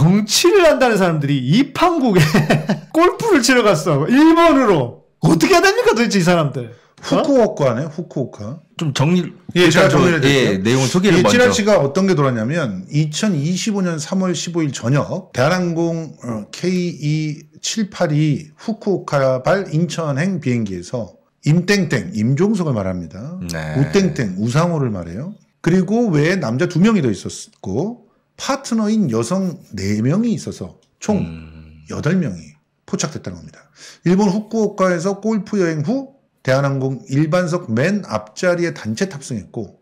정치를 한다는 사람들이 이 판국에 골프를 치러 갔어. 일본으로. 어떻게 해야 됩니까 도대체 이 사람들. 후쿠오카네, 후쿠오카. 좀 정리, 예, 제가 정리를 해드릴게요. 예, 내용 소개를 먼저. 찌라시가 어떤 게 돌았냐면 2025년 3월 15일 저녁 대한항공 KE782 후쿠오카발 인천행 비행기에서 임땡땡, 임종석을 말합니다. 네. 우땡땡, 우상호를 말해요. 그리고 외에 남자 2명이 더 있었고 파트너인 여성 4명이 있어서 총 8명이 포착됐다는 겁니다. 일본 후쿠오카에서 골프 여행 후 대한항공 일반석 맨 앞자리에 단체 탑승했고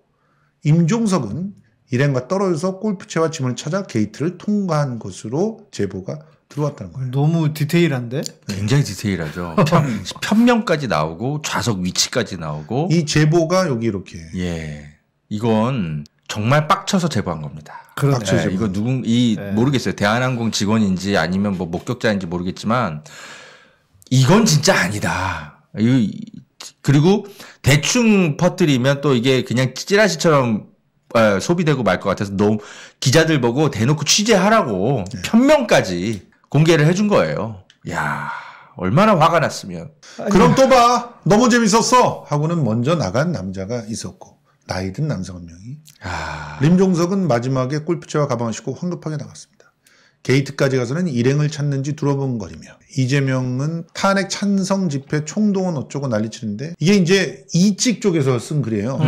임종석은 일행과 떨어져서 골프채와 짐을 찾아 게이트를 통과한 것으로 제보가 들어왔다는 거예요. 너무 디테일한데? 굉장히 디테일하죠. 편명까지 나오고 좌석 위치까지 나오고. 이 제보가 여기 이렇게. 예, 이건 정말 빡쳐서 제보한 겁니다. 그러네. 예, 이거 모르겠어요. 대한항공 직원인지 아니면 뭐 목격자인지 모르겠지만 이건 진짜 아니다. 그리고 대충 퍼뜨리면 또 이게 그냥 찌라시처럼 소비되고 말 것 같아서 너무 기자들 보고 대놓고 취재하라고 편명까지 공개를 해준 거예요. 야, 얼마나 화가 났으면. 그럼 또 봐. 너무 재밌었어. 하고는 먼저 나간 남자가 있었고 나이 든 남성 한 명이. 임종석은 마지막에 골프채와 가방을 싣고 황급하게 나갔습니다. 게이트까지 가서는 일행을 찾는지 두러번거리며 이재명은 탄핵 찬성 집회 총동원 어쩌고 난리치는데 이게 이제 이찍 쪽에서 쓴 글이에요.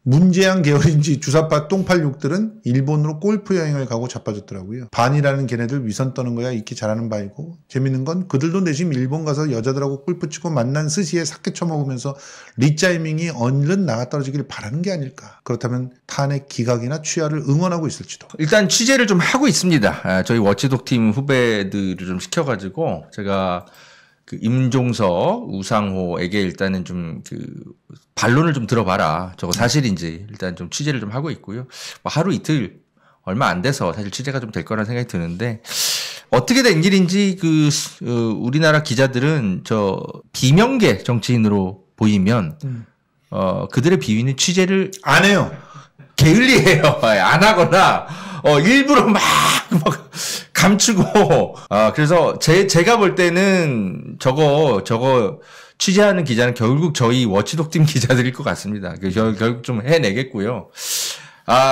문재양 계열인지 주사파 똥팔육들은 일본으로 골프 여행을 가고 자빠졌더라고요. 반이라는 걔네들 위선 떠는 거야 익히 잘하는 바이고 재밌는 건 그들도 내심 일본 가서 여자들하고 골프 치고 만난 스시에 사케 처먹으면서 리짜이밍이 얼른 나가 떨어지길 바라는 게 아닐까. 그렇다면 탄핵 기각이나 취하를 응원하고 있을지도. 일단 취재를 좀 하고 있습니다. 저희 워치독 팀 후배들을 좀 시켜가지고 제가 그 임종석, 우상호에게 일단은 좀 그 반론을 좀 들어봐라. 저거 사실인지 일단 좀 취재를 좀 하고 있고요. 뭐 하루 이틀 얼마 안 돼서 사실 취재가 좀 될 거라는 생각이 드는데 어떻게 된 일인지 우리나라 기자들은 저 비명계 정치인으로 보이면 그들의 비위는 취재를 안 해요. 게을리해요. 안 하거나 일부러 막 감추고 그래서 제가 볼 때는 저거 취재하는 기자는 결국 저희 워치독팀 기자들일 것 같습니다. 결국 좀 해내겠고요.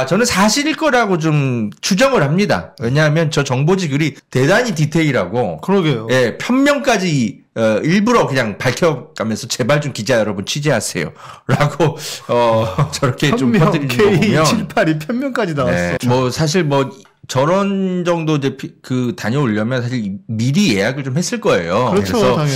저는 사실일 거라고 좀 추정을 합니다. 왜냐하면 저 정보지 글이 대단히 디테일하고 그러게요. 예, 편명까지 일부러 그냥 밝혀가면서 제발 좀 기자 여러분 취재하세요. 라고 저렇게 좀 퍼뜨리는 거 보면 K782 편명까지 나왔어. 네, 뭐 사실 뭐 저런 정도 이제 다녀오려면 사실 미리 예약을 좀 했을 거예요. 그렇죠, 그래서 당연히.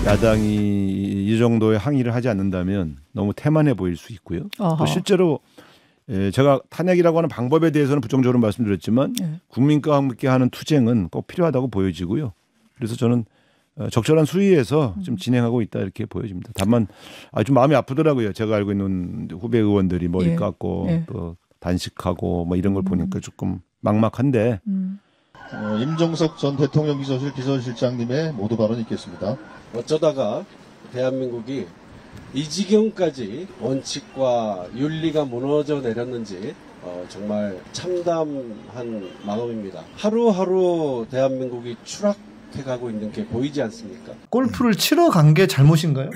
야당이 이 정도의 항의를 하지 않는다면 너무 태만해 보일 수 있고요. 또 실제로 제가 탄핵이라고 하는 방법에 대해서는 부정적으로 말씀드렸지만 국민과 함께 하는 투쟁은 꼭 필요하다고 보여지고요. 그래서 저는 적절한 수위에서 좀 진행하고 있다 이렇게 보여집니다. 다만 좀 마음이 아프더라고요. 제가 알고 있는 후배 의원들이 머리 깎고 또 단식하고 뭐 이런 걸 보니까 조금 막막한데 임종석 전 대통령 비서실 비서실장님의 모두 발언이 있겠습니다. 어쩌다가 대한민국이 이 지경까지 원칙과 윤리가 무너져 내렸는지 정말 참담한 마음입니다. 하루하루 대한민국이 추락해가고 있는 게 보이지 않습니까? 골프를 치러 간 게 잘못인가요?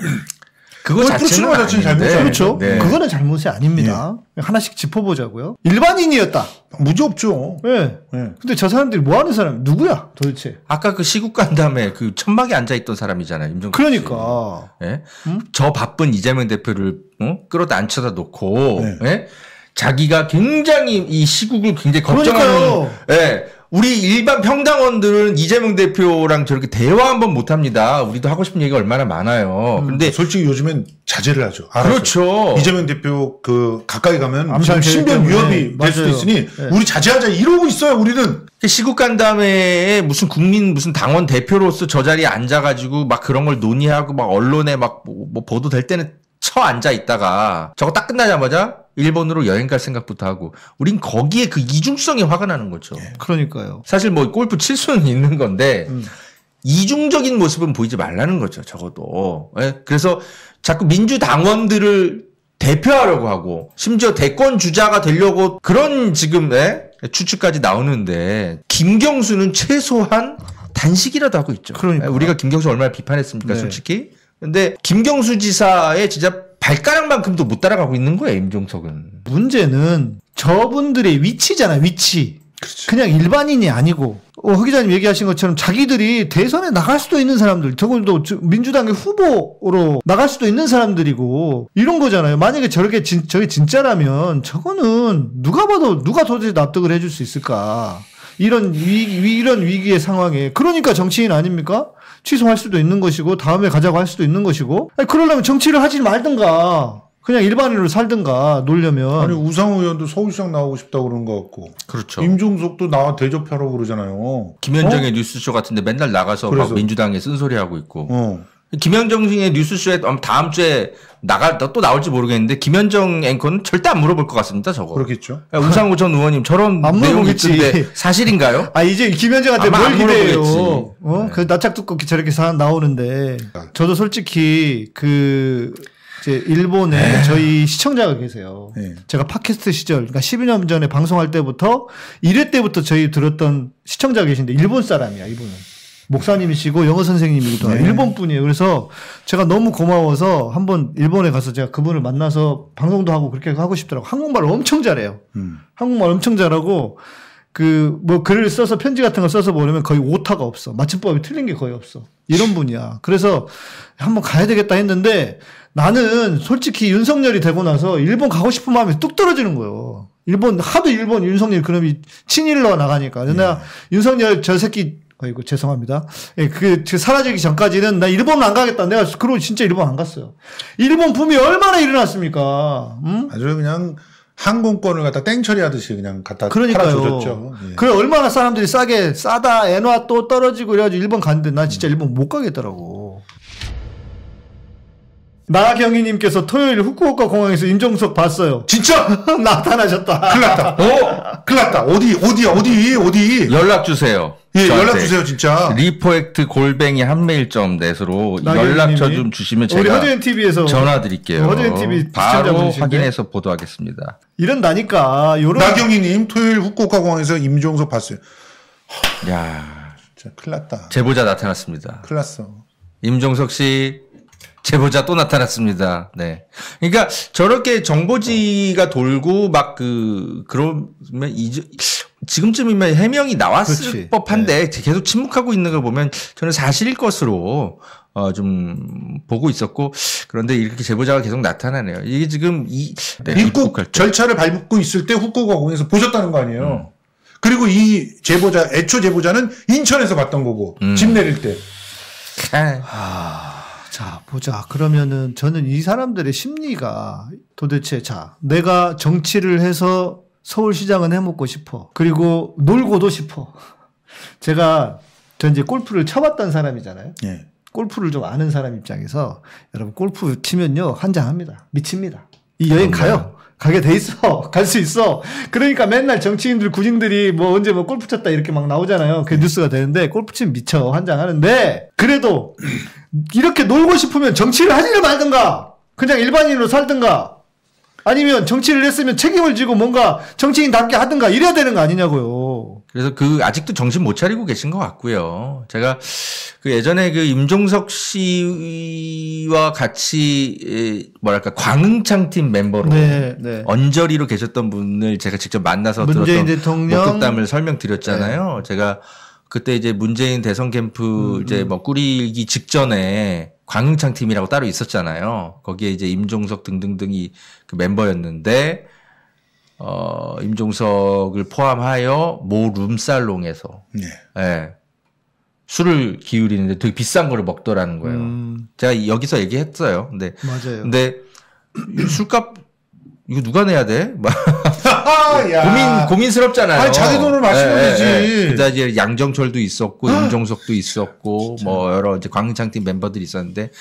그거 자체는 잘못이죠. 그렇죠. 네. 그거는 잘못이 아닙니다. 하나씩 짚어보자고요. 일반인이었다. 무지 없죠. 네. 근데 저 사람들이 뭐 하는 사람 누구야 도대체? 아까 그 시국 간 다음에 그 천막에 앉아있던 사람이잖아요. 임종석 씨. 그러니까. 예? 저 바쁜 이재명 대표를 끌어다 앉혀다 놓고 예? 자기가 굉장히 이 시국을 굉장히 걱정하는 우리 일반 평당원들은 이재명 대표랑 저렇게 대화 한번 못 합니다. 우리도 하고 싶은 얘기가 얼마나 많아요. 근데 솔직히 요즘엔 자제를 하죠. 알아서. 그렇죠. 이재명 대표 가까이 가면 암살 신변 위협이 될 수도 있으니 우리 자제하자 이러고 있어요. 우리는. 시국 간 다음에 무슨 당원 대표로서 저 자리에 앉아가지고 막 그런 걸 논의하고 막 언론에 막 뭐 보도될 때는 앉아 있다가 저거 딱 끝나자마자 일본으로 여행 갈 생각부터 하고 우린 거기에 그 이중성이 화가 나는 거죠. 그러니까요. 사실 뭐 골프 칠 수는 있는 건데 이중적인 모습은 보이지 말라는 거죠. 적어도. 예? 그래서 자꾸 민주당원들을 대표하려고 하고 심지어 대권 주자가 되려고 그런 지금 추측까지 나오는데 김경수는 최소한 단식이라도 하고 있죠. 그러니까. 우리가 김경수 얼마나 비판했습니까, 네. 솔직히. 근데 김경수 지사의 진짜 발가락만큼도 못 따라가고 있는 거예요, 임종석은. 문제는 저분들의 위치잖아요, 위치. 그렇죠. 그냥 일반인이 아니고 허 기자님 얘기하신 것처럼 자기들이 대선에 나갈 수도 있는 사람들, 저분도 민주당의 후보로 나갈 수도 있는 사람들이고 이런 거잖아요. 만약에 저게 진짜라면 저거는 누가 봐도 누가 도대체 납득을 해줄 수 있을까? 이런 위기의 상황에. 그러니까 정치인 아닙니까? 취소할 수도 있는 것이고 다음에 가자고 할 수도 있는 것이고. 아니, 그러려면 정치를 하지 말든가 그냥 일반인으로 살든가 놀려면. 아니 우상호 의원도 서울시장 나오고 싶다고 그런 것 같고. 그렇죠. 임종석도 나와 대접하라고 그러잖아요. 김현정의 뉴스쇼 같은데 맨날 나가서 막 민주당에 쓴소리하고 있고. 김현정의 뉴스쇼에 다음 주에 또 나올지 모르겠는데 김현정 앵커는 절대 안 물어볼 것 같습니다. 저거. 그렇겠죠. 우상호 전 의원님 저런 안 내용이 물어보겠지. 있던데 사실인가요? 아 이제 김현정한테 아마 뭘 안 기대해요. 물어보겠지. 그 낯짝 두껍게 저렇게 나오는데 저도 솔직히 이제 일본에 저희 시청자가 계세요. 네. 제가 팟캐스트 시절, 그러니까 12년 전에 방송할 때부터 1회 때부터 저희 들었던 시청자가 계신데 일본 사람이야, 이분은. 목사님이시고 영어 선생님이기도 하고 일본 분이에요. 그래서 제가 너무 고마워서 한번 일본에 가서 제가 그분을 만나서 방송도 하고 그렇게 하고 싶더라고. 한국말을 엄청 잘해요. 한국말 엄청 잘하고 글을 써서 편지 같은 거 써서 보내면 거의 오타가 없어. 맞춤법이 틀린 게 거의 없어. 이런 분이야. 그래서 한번 가야 되겠다 했는데 나는 솔직히 윤석열이 되고 나서 일본 가고 싶은 마음이 뚝 떨어지는 거예요. 하도 일본 윤석열 그놈이 친일로 나가니까. 내가 윤석열 저 새끼 아이고 죄송합니다. 예, 사라지기 전까지는 나 일본 안 가겠다. 내가 그러고 진짜 일본 안 갔어요. 일본 붐이 얼마나 일어났습니까? 아주 그냥 항공권을 갖다 땡처리하듯이 그냥 갖다 팔아줬죠. 예. 그래 얼마나 사람들이 싸다 엔화 또 떨어지고 이래가지고 일본 갔는데 나 진짜 일본 못 가겠더라고. 나경희님께서 토요일 후쿠오카 공항에서 임종석 봤어요. 진짜 나타나셨다. 큰일 났다. 큰일 났다. 어디? 연락 주세요. 예, 연락 주세요, 진짜. 리포액트 한메일.net으로 연락처 좀 주시면 제가 우리 허재현 TV에서 전화 드릴게요. 허재현 TV 바로 확인해서 보도하겠습니다. 이런다니까. 나경희님 토요일 후쿠오카 공항에서 임종석 봤어요. 야, 진짜 큰일 났다. 제보자 나타났습니다. 큰일 났어. 임종석 씨 제보자 또 나타났습니다. 네. 그러니까 저렇게 정보지가 돌고 막 그러면 지금쯤이면 해명이 나왔을 그렇지. 법한데 계속 침묵하고 있는 걸 보면 저는 사실일 것으로 좀 보고 있었고 그런데 이렇게 제보자가 계속 나타나네요. 이게 지금 입국 절차를 밟고 있을 때 후쿠오카 공항에서 보셨다는 거 아니에요. 그리고 이 애초 제보자는 인천에서 봤던 거고 집 내릴 때. 자, 보자. 그러면은 저는 이 사람들의 심리가 도대체 내가 정치를 해서 서울시장은 해먹고 싶어. 그리고 놀고도 싶어. 저 이제 골프를 쳐봤던 사람이잖아요. 예. 골프를 좀 아는 사람 입장에서 여러분 골프 치면요 환장합니다. 미칩니다. 이 여행 가요. 가게 돼 있어. 갈 수 있어. 그러니까 맨날 정치인들 군인들이 언제 골프 쳤다 이렇게 막 나오잖아요. 그게 뉴스가 되는데 골프 치면 미쳐. 환장하는데 그래도 이렇게 놀고 싶으면 정치를 하지를 말든가 그냥 일반인으로 살든가 아니면 정치를 했으면 책임을 지고 뭔가 정치인답게 하든가 이래야 되는 거 아니냐고요. 그래서 아직도 정신 못 차리고 계신 것 같고요. 제가 예전에 임종석 씨와 같이 광흥창 팀 멤버로 언저리로 계셨던 분을 제가 직접 만나서 문재인 들었던 대통령 목격담을 설명드렸잖아요. 제가 그때 이제 문재인 대선 캠프 꾸리기 직전에 광흥창 팀이라고 따로 있었잖아요. 거기에 이제 임종석 등등등이 멤버였는데 임종석을 포함하여 모 룸살롱에서 술을 기울이는데 되게 비싼 거를 먹더라는 거예요. 제가 여기서 얘기했어요. 맞아요. 근데 술값 이거 누가 내야 돼? 고민스럽잖아요. 아니, 자기 돈을 마시면 되지. 그다음에 이제 양정철도 있었고, 임종석도 있었고, 여러 이제 광흥창팀 멤버들이 있었는데,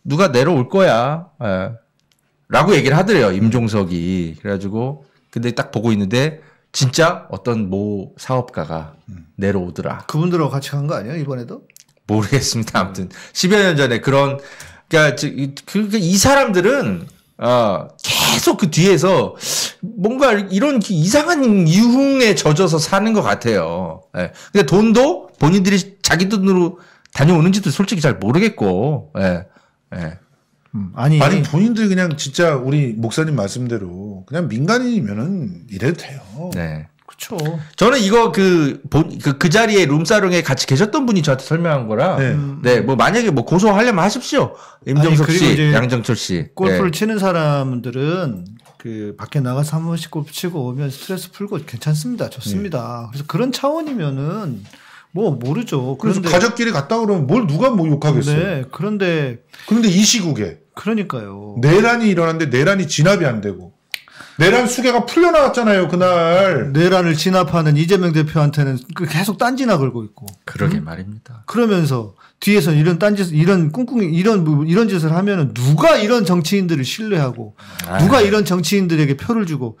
누가 내려올 거야. 예. 라고 얘기를 하더래요. 임종석이. 그래가지고 근데 딱 보고 있는데 진짜 어떤 모 사업가가 내려오더라. 그분들하고 같이 간 거 아니에요 이번에도? 모르겠습니다. 아무튼 10여 년 전에 그런 그러니까 이 사람들은 계속 그 뒤에서 뭔가 이런 이상한 유흥에 젖어서 사는 것 같아요. 예. 근데 돈도 본인들이 자기 돈으로 다녀오는지도 솔직히 잘 모르겠고. 예. 예. 아니 본인들이 그냥 진짜 우리 목사님 말씀대로 그냥 민간인이면은 이래도 돼요. 네. 그렇죠. 저는 이거 그 자리에 룸사롱에 같이 계셨던 분이 저한테 설명한 거라. 네. 뭐 만약에 뭐 고소하려면 하십시오. 임종석 씨, 양정철 씨. 골프를 치는 사람들은 그 밖에 나가서 한 번씩 골프 치고 오면 스트레스 풀고 괜찮습니다. 좋습니다. 그래서 그런 차원이면은 뭐 모르죠. 그래서 가족끼리 갔다 그러면 뭘 누가 뭐 욕하겠어요. 네. 그런데 이 시국에 그러니까요. 내란이 일어났는데 내란이 진압이 안 되고 내란 수개가 풀려나왔잖아요 그날. 내란을 진압하는 이재명 대표한테는 계속 딴지나 걸고 있고. 그러게 말입니다. 그러면서 뒤에서 이런 딴짓, 이런 꿍꿍이 이런 짓을 하면은 누가 이런 정치인들을 신뢰하고 누가 이런 정치인들에게 표를 주고.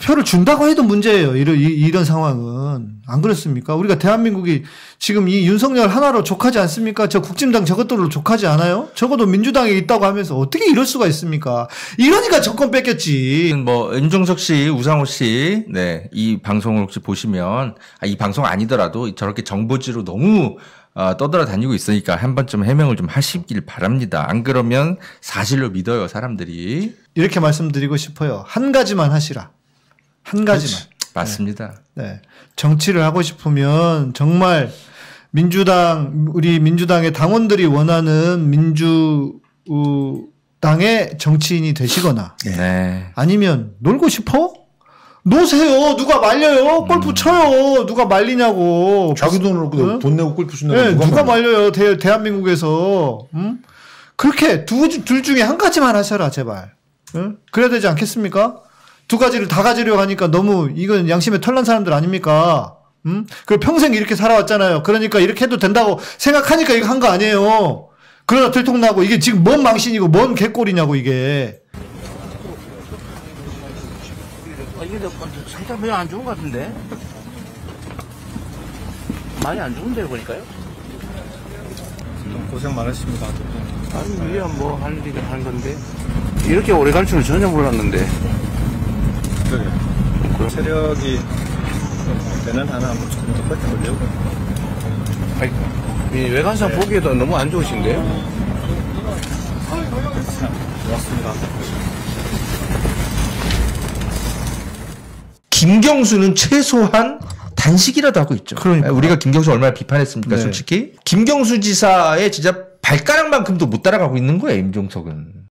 표를 준다고 해도 문제예요. 이런 상황은. 안 그렇습니까? 우리가 대한민국이 지금 이 윤석열 하나로 족하지 않습니까? 저 국진당 저것들로 족하지 않아요? 적어도 민주당에 있다고 하면서 어떻게 이럴 수가 있습니까? 이러니까 정권 뺏겼지. 뭐 임종석 씨, 우상호 씨, 네, 이 방송을 혹시 보시면 이 방송 아니더라도 저렇게 정보지로 너무 떠돌아다니고 있으니까 한 번쯤 해명을 좀 하시길 바랍니다. 안 그러면 사실로 믿어요, 사람들이. 이렇게 말씀드리고 싶어요. 한 가지만 하시라. 한 가지만. 그렇지. 맞습니다. 네. 정치를 하고 싶으면 정말 우리 민주당의 당원들이 원하는 민주당의 정치인이 되시거나 네. 아니면 놀고 싶어? 노세요. 누가 말려요? 골프 쳐요. 누가 말리냐고. 자기 돈으로 돈 내고 골프 친다고. 네, 누가 말려요? 대한민국에서. 그렇게 둘 중에 한 가지만 하셔라 제발. 그래야 되지 않겠습니까? 두 가지를 다 가지려고 하니까 너무 이건 양심에 털난 사람들 아닙니까? 그리고 평생 이렇게 살아왔잖아요. 그러니까 이렇게 해도 된다고 생각하니까 이거 한 거 아니에요. 그러다 들통나고 이게 지금 뭔 망신이고 뭔 개꼴이냐고 이게. 이게 살짝 별로 안 좋은 것 같은데? 많이 안 좋은데요 보니까요? 고생 많으십니다. 아니 위에 뭐 할 일이 하는 건데 이렇게 오래 갈 줄은 전혀 몰랐는데. 그래. 체력이 되는 하나 한번 좀 더 버텨보려고. 이 외관상 보기에도 너무 안 좋으신데요? 고맙습니다. 김경수는 최소한 단식이라도 하고 있죠. 그러니까. 우리가 김경수 얼마나 비판했습니까, 네. 솔직히? 김경수 지사의 진짜 발가락만큼도 못 따라가고 있는 거예요, 임종석은.